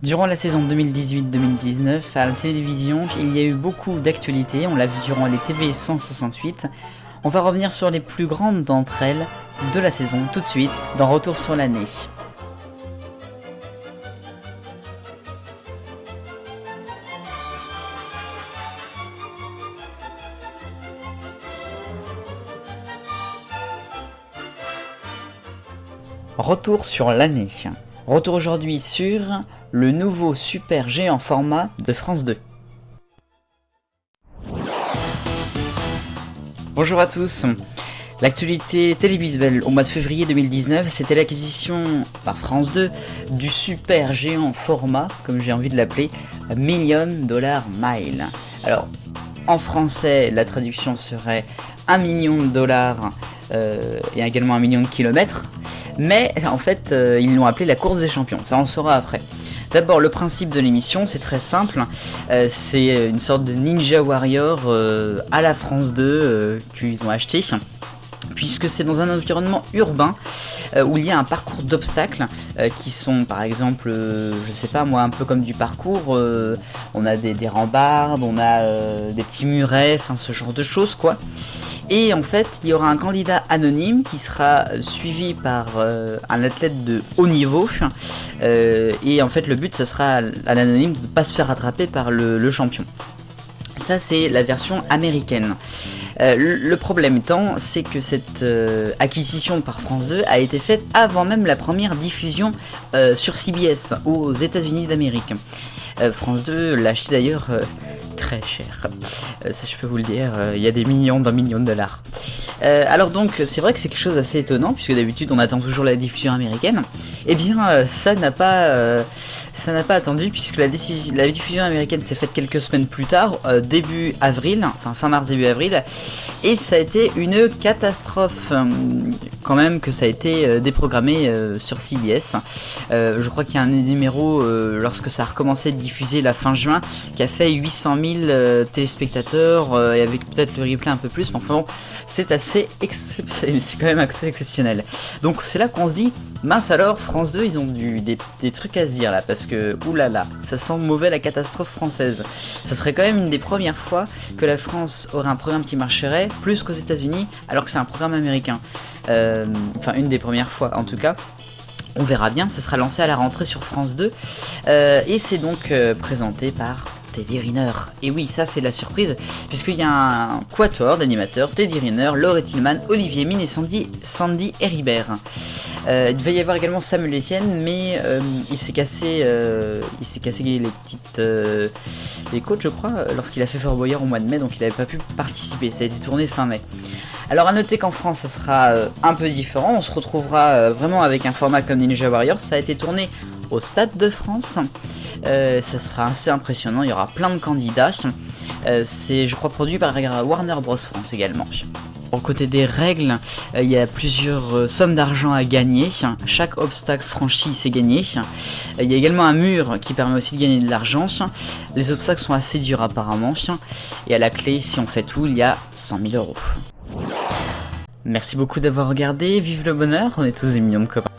Durant la saison 2018-2019, à la télévision, il y a eu beaucoup d'actualités, on l'a vu durant les TV 168. On va revenir sur les plus grandes d'entre elles de la saison tout de suite dans Retour sur l'année. Retour sur l'année. Retour aujourd'hui sur le nouveau super géant format de France 2. Bonjour à tous. L'actualité télévisuelle au mois de février 2019, c'était l'acquisition par France 2 du super géant format, comme j'ai envie de l'appeler, $1 million mile. Alors, en français, la traduction serait $1 million et également 1 million de kilomètres. Mais en fait, ils l'ont appelé la course des champions, ça on saura après. D'abord, le principe de l'émission, c'est très simple. C'est une sorte de Ninja Warrior à la France 2 qu'ils ont acheté. Puisque c'est dans un environnement urbain où il y a un parcours d'obstacles qui sont par exemple, je sais pas moi, un peu comme du parcours, on a des rambardes, on a des petits murets, enfin ce genre de choses quoi. Et en fait, il y aura un candidat anonyme qui sera suivi par un athlète de haut niveau. Et en fait, le but, ça sera à l'anonyme de ne pas se faire rattraper par le champion. Ça, c'est la version américaine. Le problème étant, c'est que cette acquisition par France 2 a été faite avant même la première diffusion sur CBS aux États-Unis d'Amérique. France 2 l'a acheté d'ailleurs très cher, ça je peux vous le dire, il y a des millions d'un million de dollars. Alors donc c'est vrai que c'est quelque chose d'assez étonnant puisque d'habitude on attend toujours la diffusion américaine. Et bien ça n'a pas attendu puisque la diffusion américaine s'est faite quelques semaines plus tard, début avril, enfin fin mars début avril, et ça a été une catastrophe quand même que ça a été déprogrammé sur CBS. Je crois qu'il y a un numéro lorsque ça a recommencé de diffuser la fin juin qui a fait 800 000 téléspectateurs et avec peut-être le replay un peu plus, mais enfin bon, c'est quand même assez exceptionnel. Donc c'est là qu'on se dit, mince alors, France 2 ils ont des trucs à se dire là, parce que oulala, ça sent mauvais la catastrophe française. Ça serait quand même une des premières fois que la France aurait un programme qui marcherait plus qu'aux États-Unis alors que c'est un programme américain. Enfin une des premières fois en tout cas. On verra bien, ça sera lancé à la rentrée sur France 2 et c'est donc présenté par Teddy Riner. Et oui, ça c'est la surprise, puisqu'il y a un quatuor d'animateurs, Teddy Riner, Laure Tillman, Olivier Mine et Sandy Heribert. Il va y avoir également Samuel Etienne, mais il s'est cassé les côtes, je crois, lorsqu'il a fait Fort Boyard au mois de mai, donc il n'avait pas pu participer. Ça a été tourné fin mai. Alors à noter qu'en France ça sera un peu différent, on se retrouvera vraiment avec un format comme Ninja Warrior. Ça a été tourné au Stade de France, ça sera assez impressionnant, il y aura plein de candidats, c'est je crois produit par Warner Bros France également. Au côté des règles, il y a plusieurs sommes d'argent à gagner, chaque obstacle franchi c'est gagné, il y a également un mur qui permet aussi de gagner de l'argent, les obstacles sont assez durs apparemment, et à la clé si on fait tout il y a 100 000 €. Merci beaucoup d'avoir regardé, vive le bonheur, on est tous des millions de copains.